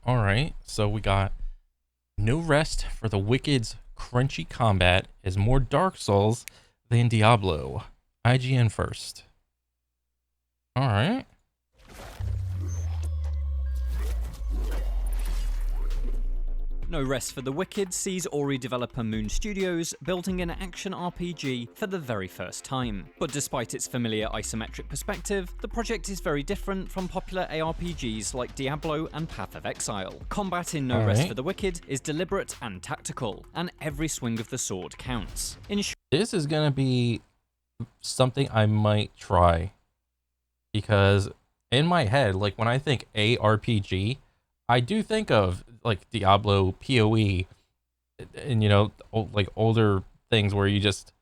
All right, so we got no rest for the Wicked's crunchy combat is more Dark Souls than Diablo. IGN first. All right. No Rest for the Wicked sees Ori developer Moon Studios building an action RPG for the very first time. But despite its familiar isometric perspective, the project is very different from popular ARPGs like Diablo and Path of Exile. Combat in No Rest for the Wicked is deliberate and tactical, and every swing of the sword counts. This is gonna be something I might try, because in my head, like when I think ARPG, I do think of like Diablo, PoE, and like older things where you just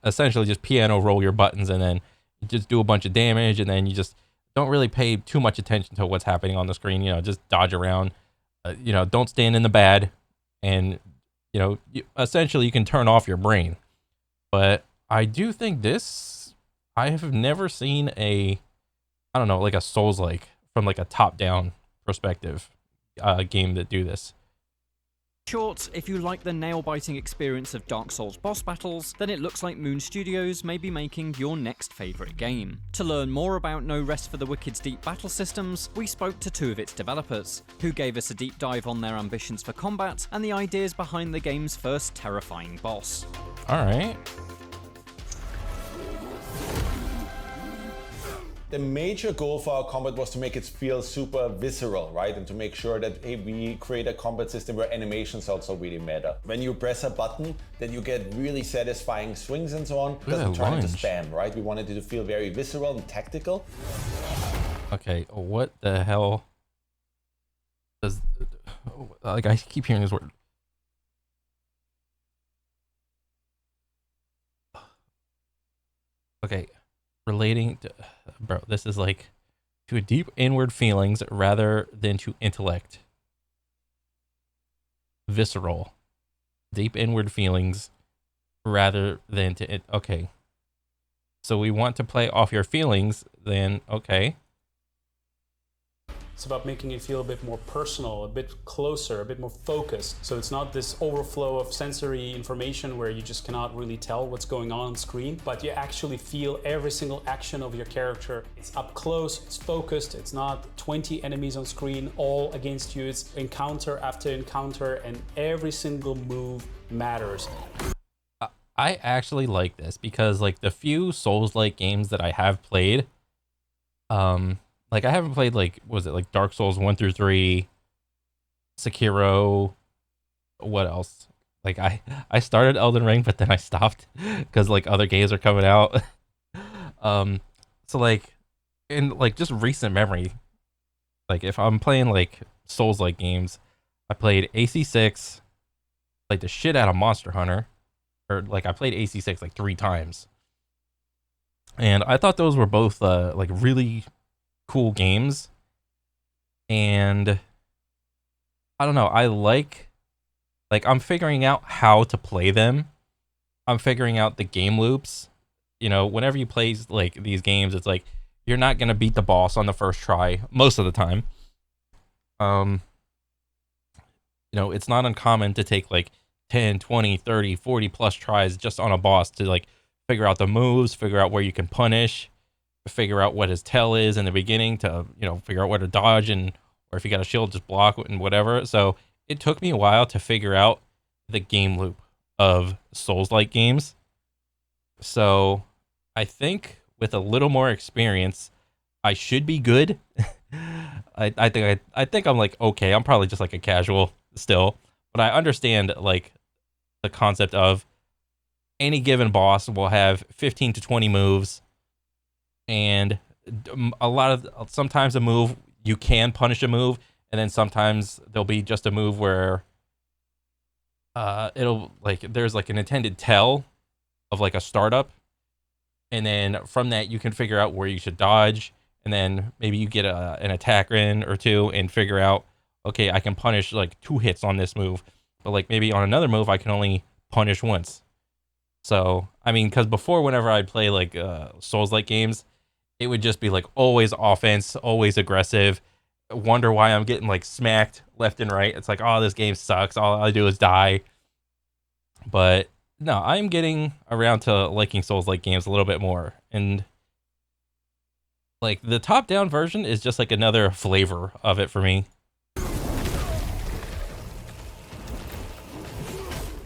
essentially just piano roll your buttons and then you just do a bunch of damage, and then you just don't really pay too much attention to what's happening on the screen. Just dodge around. Don't stand in the bad, and essentially you can turn off your brain. But I do think this, I have never seen I don't know, like a Souls-like from like a top-down perspective game that do this. Short, if you like the nail-biting experience of Dark Souls boss battles, then it looks like Moon Studios may be making your next favourite game. To learn more about No Rest for the Wicked's deep battle systems, we spoke to two of its developers, who gave us a deep dive on their ambitions for combat and the ideas behind the game's first terrifying boss. Alright. The major goal for our combat was to make it feel super visceral, right? And to make sure that we create a combat system where animations also really matter. When you press a button, then you get really satisfying swings and so on. It doesn't turn into spam, right? We wanted it to feel very visceral and tactical. Okay, what the hell does... Like, I keep hearing this word. Okay, relating to... Bro, this is like to a deep inward feelings rather than to intellect. Visceral. Deep inward feelings rather than to... Okay. So we want to play off your feelings, then okay. It's about making it feel a bit more personal, a bit closer, a bit more focused. So it's not this overflow of sensory information where you just cannot really tell what's going on screen, but you actually feel every single action of your character. It's up close, it's focused, it's not 20 enemies on screen all against you. It's encounter after encounter, and every single move matters. I actually like this because like the few Souls-like games that I have played, like I haven't played like, was it like Dark Souls 1 through 3, Sekiro, what else? Like I started Elden Ring, but then I stopped because like other games are coming out. So like in like just recent memory, like if I'm playing like Souls-like games, I played AC6, like the shit out of Monster Hunter, or like I played AC6 like 3 times. And I thought those were both like really cool games, and I don't know, I like I'm figuring out how to play them. I'm figuring out the game loops. Whenever you play like these games, it's like you're not gonna beat the boss on the first try most of the time. It's not uncommon to take like 10, 20, 30, 40 plus tries just on a boss to like figure out the moves, figure out where you can punish, figure out what his tail is in the beginning, to figure out where to dodge, and or if you got a shield, just block and whatever. So it took me a while to figure out the game loop of Souls-like games. So I think with a little more experience, I should be good. I think I'm like okay. I'm probably just like a casual still, but I understand like the concept of any given boss will have 15 to 20 moves. And sometimes a move, you can punish a move, and then sometimes there'll be just a move where it'll like there's like an intended tell of like a startup, and then from that you can figure out where you should dodge, and then maybe you get an attack in or two and figure out, okay, I can punish like 2 hits on this move, but like maybe on another move I can only punish once. So I mean, because before, whenever I'd play like Souls-like games, it would just be like always offense, always aggressive, wonder why I'm getting like smacked left and right. It's like, oh, this game sucks. All I do is die. But no, I'm getting around to liking Souls-like games a little bit more. And like the top-down version is just like another flavor of it for me.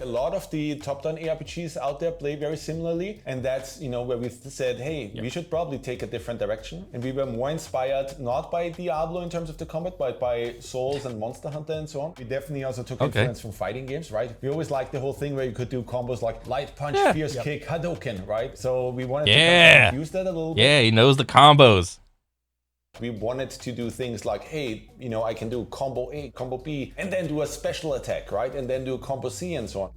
A lot of the top-down ARPGs out there play very similarly, and that's, you know, where we said, hey, we should probably take a different direction. And we were more inspired not by Diablo in terms of the combat, but by Souls and Monster Hunter and so on. We definitely also took influence from fighting games, right? We always liked the whole thing where you could do combos like light punch, fierce kick, Hadouken, right? So we wanted to kind of use that a little bit. Yeah, he knows the combos. We wanted to do things like, hey, you know, I can do combo A, combo B, and then do a special attack, right? And then do a combo C and so on.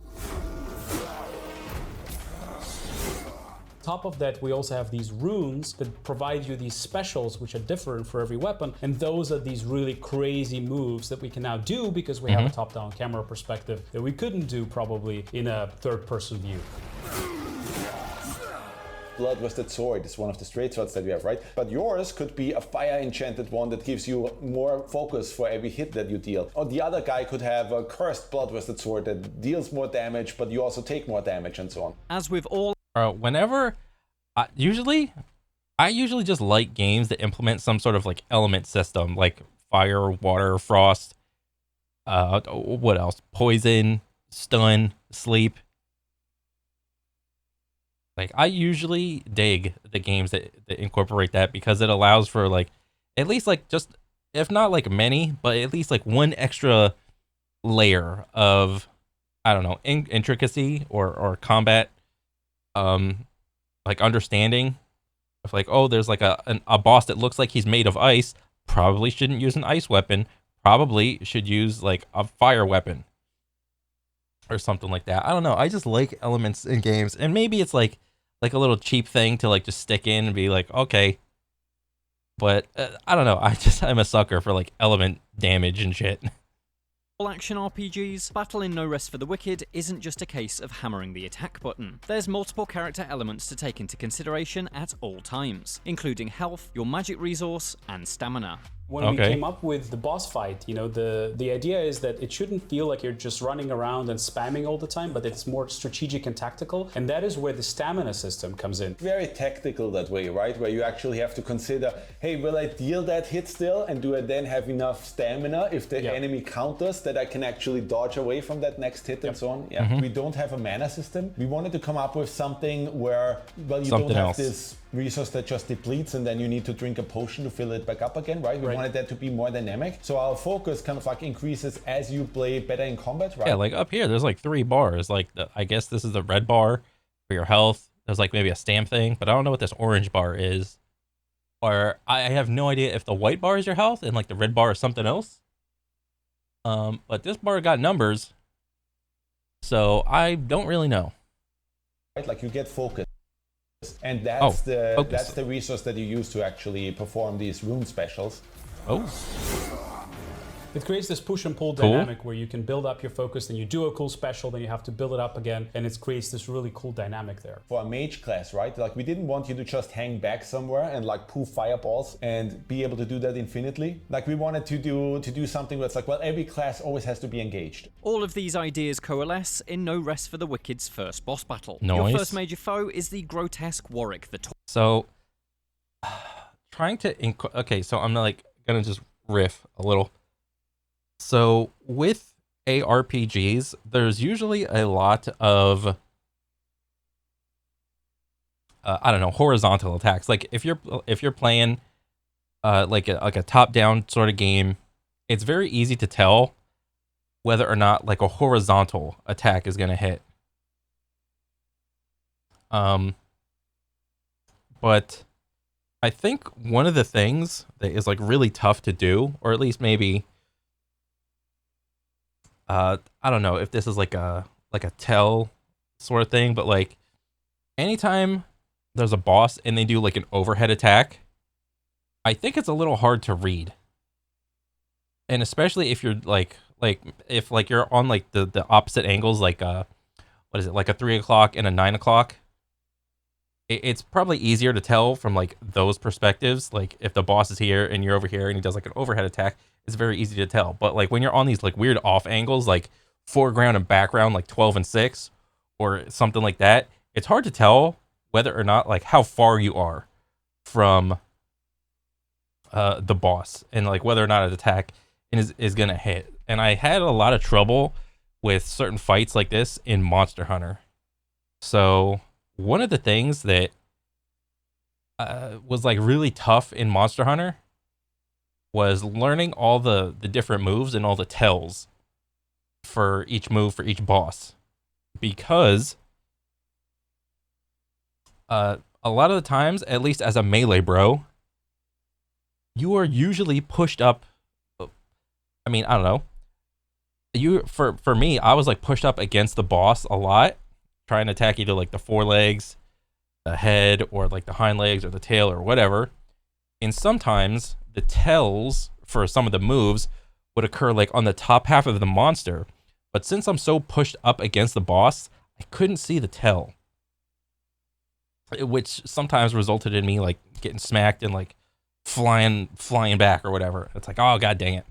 Top of that, we also have these runes that provide you these specials which are different for every weapon, and those are these really crazy moves that we can now do because we have a top-down camera perspective that we couldn't do probably in a third-person view. Blood-rusted sword is one of the straight swords that we have, right? But yours could be a fire-enchanted one that gives you more focus for every hit that you deal. Or the other guy could have a cursed blood-rusted sword that deals more damage, but you also take more damage and so on. As with all Whenever, I usually just like games that implement some sort of like element system, like fire, water, frost, what else? Poison, stun, sleep. Like, I usually dig the games that incorporate that because it allows for, like, at least, like, just, if not, like, many, but at least, like, one extra layer of, I don't know, intricacy or combat, like, understanding. Of, like, oh, there's, like, a boss that looks like he's made of ice. Probably shouldn't use an ice weapon. Probably should use, like, a fire weapon. Or something like that. I don't know. I just like elements in games. And maybe it's, like a little cheap thing to like just stick in and be like, okay. But I don't know. I'm a sucker for like element damage and shit. all action RPGs, Battle in No Rest for the Wicked isn't just a case of hammering the attack button. There's multiple character elements to take into consideration at all times, including health, your magic resource, and stamina. When we came up with the boss fight, you know, the idea is that it shouldn't feel like you're just running around and spamming all the time, but it's more strategic and tactical, and that is where the stamina system comes in. Very tactical that way, right? Where you actually have to consider, hey, will I deal that hit still, and do I then have enough stamina if the enemy counters that I can actually dodge away from that next hit and so on? Yeah. We don't have a mana system. We wanted to come up with something where, well, you don't have this resource that just depletes and then you need to drink a potion to fill it back up again, right? We wanted that to be more dynamic. So our focus kind of like increases as you play better in combat, right? Yeah, like up here, there's like 3 bars. Like, I guess this is the red bar for your health. There's like maybe a stamp thing, but I don't know what this orange bar is. Or I have no idea if the white bar is your health and like the red bar is something else. But this bar got numbers, so I don't really know. Right, like you get focus. And that's the resource that you use to actually perform these rune specials. It creates this push and pull dynamic where you can build up your focus, then you do a cool special, then you have to build it up again, and it creates this really cool dynamic there. For a mage class, right? Like we didn't want you to just hang back somewhere and like poof fireballs and be able to do that infinitely. Like we wanted to do something where it's like, well, every class always has to be engaged. All of these ideas coalesce in No Rest for the Wicked's first boss battle. Nice. Your first major foe is the grotesque Warwick the So, trying to okay, so I'm like gonna just riff a little. So with ARPGs, there's usually a lot of I don't know, horizontal attacks. Like if you're playing like a top-down sort of game, it's very easy to tell whether or not like a horizontal attack is gonna hit. But I think one of the things that is like really tough to do, or at least maybe I don't know if this is like a tell sort of thing, but like anytime there's a boss and they do like an overhead attack, I think it's a little hard to read. And especially if you're like if like you're on like the opposite angles, like what is it, like a 3 o'clock and a 9 o'clock, it's probably easier to tell from like those perspectives. Like if the boss is here and you're over here and he does like an overhead attack, it's very easy to tell. But like when you're on these like weird off angles, like foreground and background, like 12 and 6 or something like that, it's hard to tell whether or not like how far you are from the boss and like whether or not an attack is gonna hit. And I had a lot of trouble with certain fights like this in Monster Hunter. So one of the things that was like really tough in Monster Hunter was learning all the different moves and all the tells for each move for each boss, because a lot of the times, at least as a melee bro, you are usually pushed up. I mean, I don't know. For me, I was like pushed up against the boss a lot, trying to attack either like the forelegs, the head, or like the hind legs or the tail or whatever. And sometimes the tells for some of the moves would occur like on the top half of the monster. But since I'm so pushed up against the boss, I couldn't see the tell, which sometimes resulted in me like getting smacked and like flying back or whatever. It's like, oh god dang it.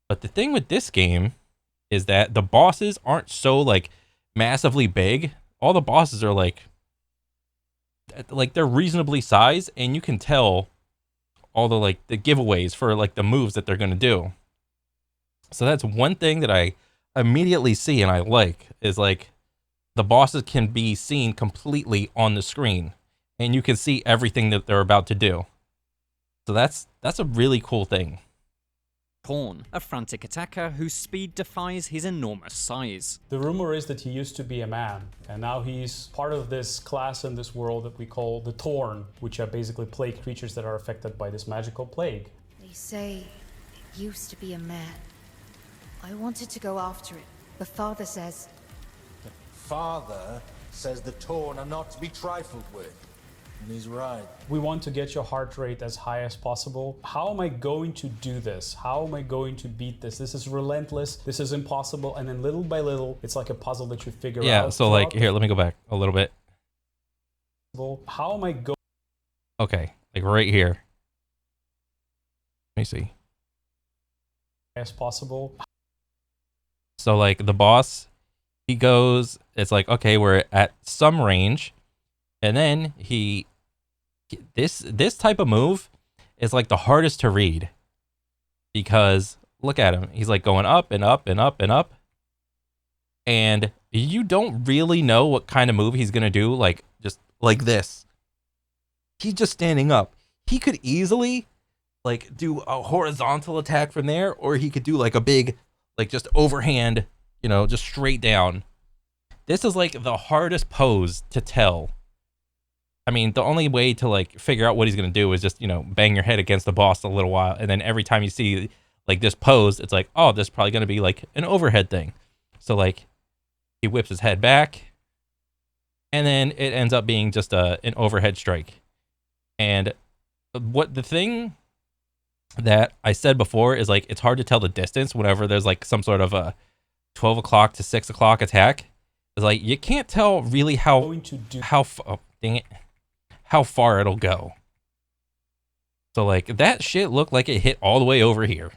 But the thing with this game is that the bosses aren't so like massively big. All the bosses are like they're reasonably sized, and you can tell all the like the giveaways for like the moves that they're going to do. So that's one thing that I immediately see and I like, is like the bosses can be seen completely on the screen and you can see everything that they're about to do. So that's a really cool thing. Corn, a frantic attacker whose speed defies his enormous size. The rumor is that he used to be a man, and now he's part of this class in this world that we call the Torn, which are basically plague creatures that are affected by this magical plague. They say it used to be a man. I wanted to go after it, but Father says... Father says the Torn are not to be trifled with. And he's right. We want to get your heart rate as high as possible. How am I going to do this? How am I going to beat this? This is relentless. This is impossible. And then little by little, it's like a puzzle that you figure out. Yeah, so like, here, let me go back a little bit. How am I going? Okay, like right here. Let me see. As possible. So like the boss, he goes, it's like, okay, we're at some range. And then this type of move is like the hardest to read, because look at him. He's like going up and up and up and up. And you don't really know what kind of move he's going to do, like just like this. He's just standing up. He could easily like do a horizontal attack from there, or he could do like a big, like just overhand, you know, just straight down. This is like the hardest pose to tell. I mean, the only way to like figure out what he's going to do is just, you know, bang your head against the boss a little while. And then every time you see like this pose, it's like, oh, this is probably going to be like an overhead thing. So like he whips his head back and then it ends up being just an overhead strike. And what the thing that I said before is like, it's hard to tell the distance whenever there's like some sort of a 12 o'clock to 6 o'clock attack. It's like, you can't tell really how far it'll go. So like that shit looked like it hit all the way over here.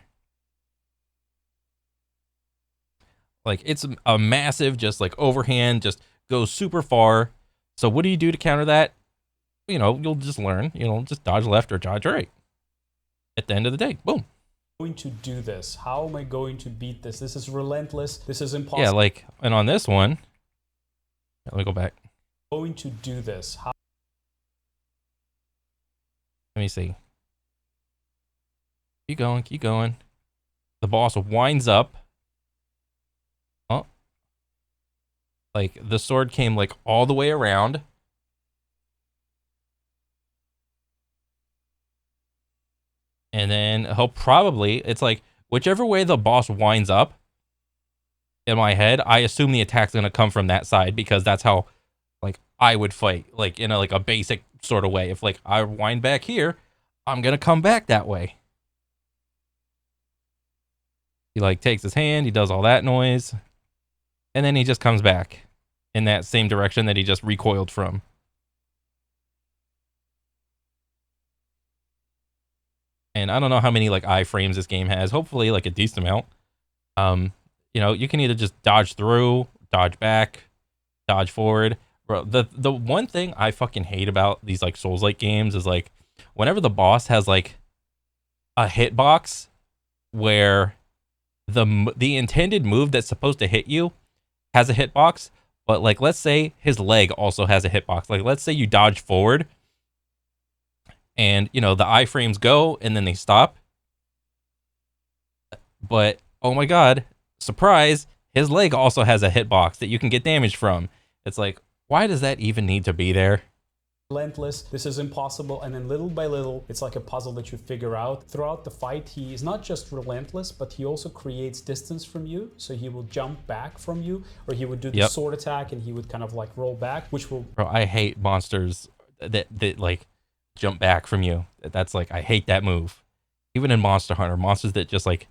Like it's a massive, just like overhand, just goes super far. So what do you do to counter that? You know, you'll just learn, you know, just dodge left or dodge right. At the end of the day, boom. Going to do this? How am I going to beat this? This is relentless. This is impossible. Yeah, like, and on this one, let me go back. Going to do this? How? Let me see. Keep going, keep going. The boss winds up. Oh. Like, the sword came, like, all the way around. And then he'll probably, it's like, whichever way the boss winds up, in my head, I assume the attack's going to come from that side, because that's how, like, I would fight, like, in a, like, a basic sort of way. If, like, I wind back here, I'm going to come back that way. He, like, takes his hand, he does all that noise, and then he just comes back in that same direction that he just recoiled from. And I don't know how many like iframes this game has. Hopefully like a decent amount. You know, you can either just dodge through, dodge back, dodge forward. Bro, the one thing I fucking hate about these like Souls-like games is like whenever the boss has like a hitbox where the intended move that's supposed to hit you has a hitbox, but like let's say his leg also has a hitbox. Like let's say you dodge forward and you know the iframes go and then they stop. But oh my god, surprise, his leg also has a hitbox that you can get damage from. It's like, why does that even need to be there? Relentless, this is impossible, and then little by little it's like a puzzle that you figure out. Throughout the fight he is not just relentless, but he also creates distance from you, so he will jump back from you, or he would do the sword attack and he would kind of like roll back, which will... Bro, I hate monsters that like jump back from you. That's like, I hate that move. Even in Monster Hunter, monsters that just like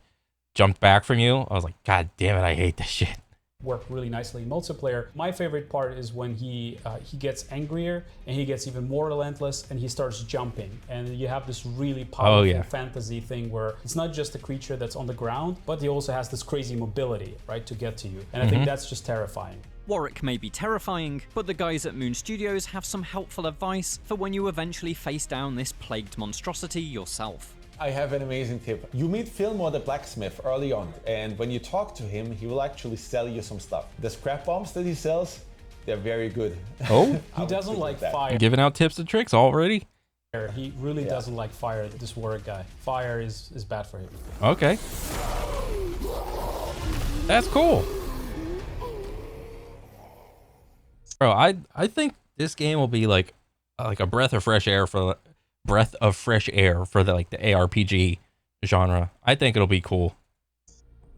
jumped back from you, I was like, god damn it, I hate this shit. Work really nicely in multiplayer. My favorite part is when he gets angrier and he gets even more relentless and he starts jumping, and you have this really powerful fantasy thing where it's not just a creature that's on the ground, but he also has this crazy mobility, right, to get to you, and I think that's just terrifying. Warwick may be terrifying, but the guys at Moon Studios have some helpful advice for when you eventually face down this plagued monstrosity yourself. I have an amazing tip. You meet Fillmore the blacksmith early on, and when you talk to him, he will actually sell you some stuff. The scrap bombs that he sells, they're very good. Oh? He doesn't like fire. Giving out tips and tricks already? He really doesn't like fire, this Warwick guy. Fire is bad for him. Okay. That's cool. Bro, I think this game will be like a breath of fresh air for the like the ARPG genre. I think it'll be cool.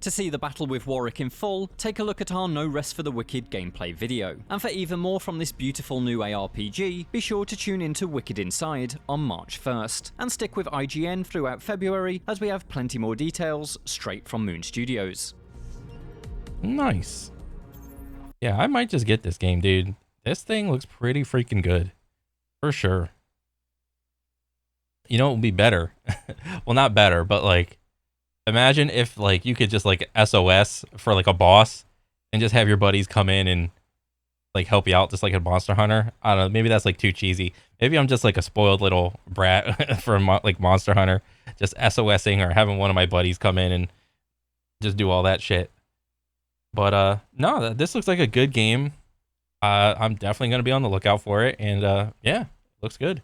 To see the battle with Warwick in full, take a look at our No Rest for the Wicked gameplay video. And for even more from this beautiful new ARPG, be sure to tune in to Wicked Inside on March 1st. And stick with IGN throughout February, as we have plenty more details straight from Moon Studios. Nice. Yeah, I might just get this game, dude. This thing looks pretty freaking good. For sure. You know, it would be better. Well, not better, but like, imagine if like you could just like SOS for like a boss and just have your buddies come in and like help you out just like a Monster Hunter. I don't know, maybe that's like too cheesy. Maybe I'm just like a spoiled little brat for like Monster Hunter, just SOSing or having one of my buddies come in and just do all that shit. But no, this looks like a good game. I'm definitely going to be on the lookout for it, and yeah, looks good.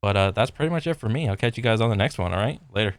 But that's pretty much it for me. I'll catch you guys on the next one, all right? Later.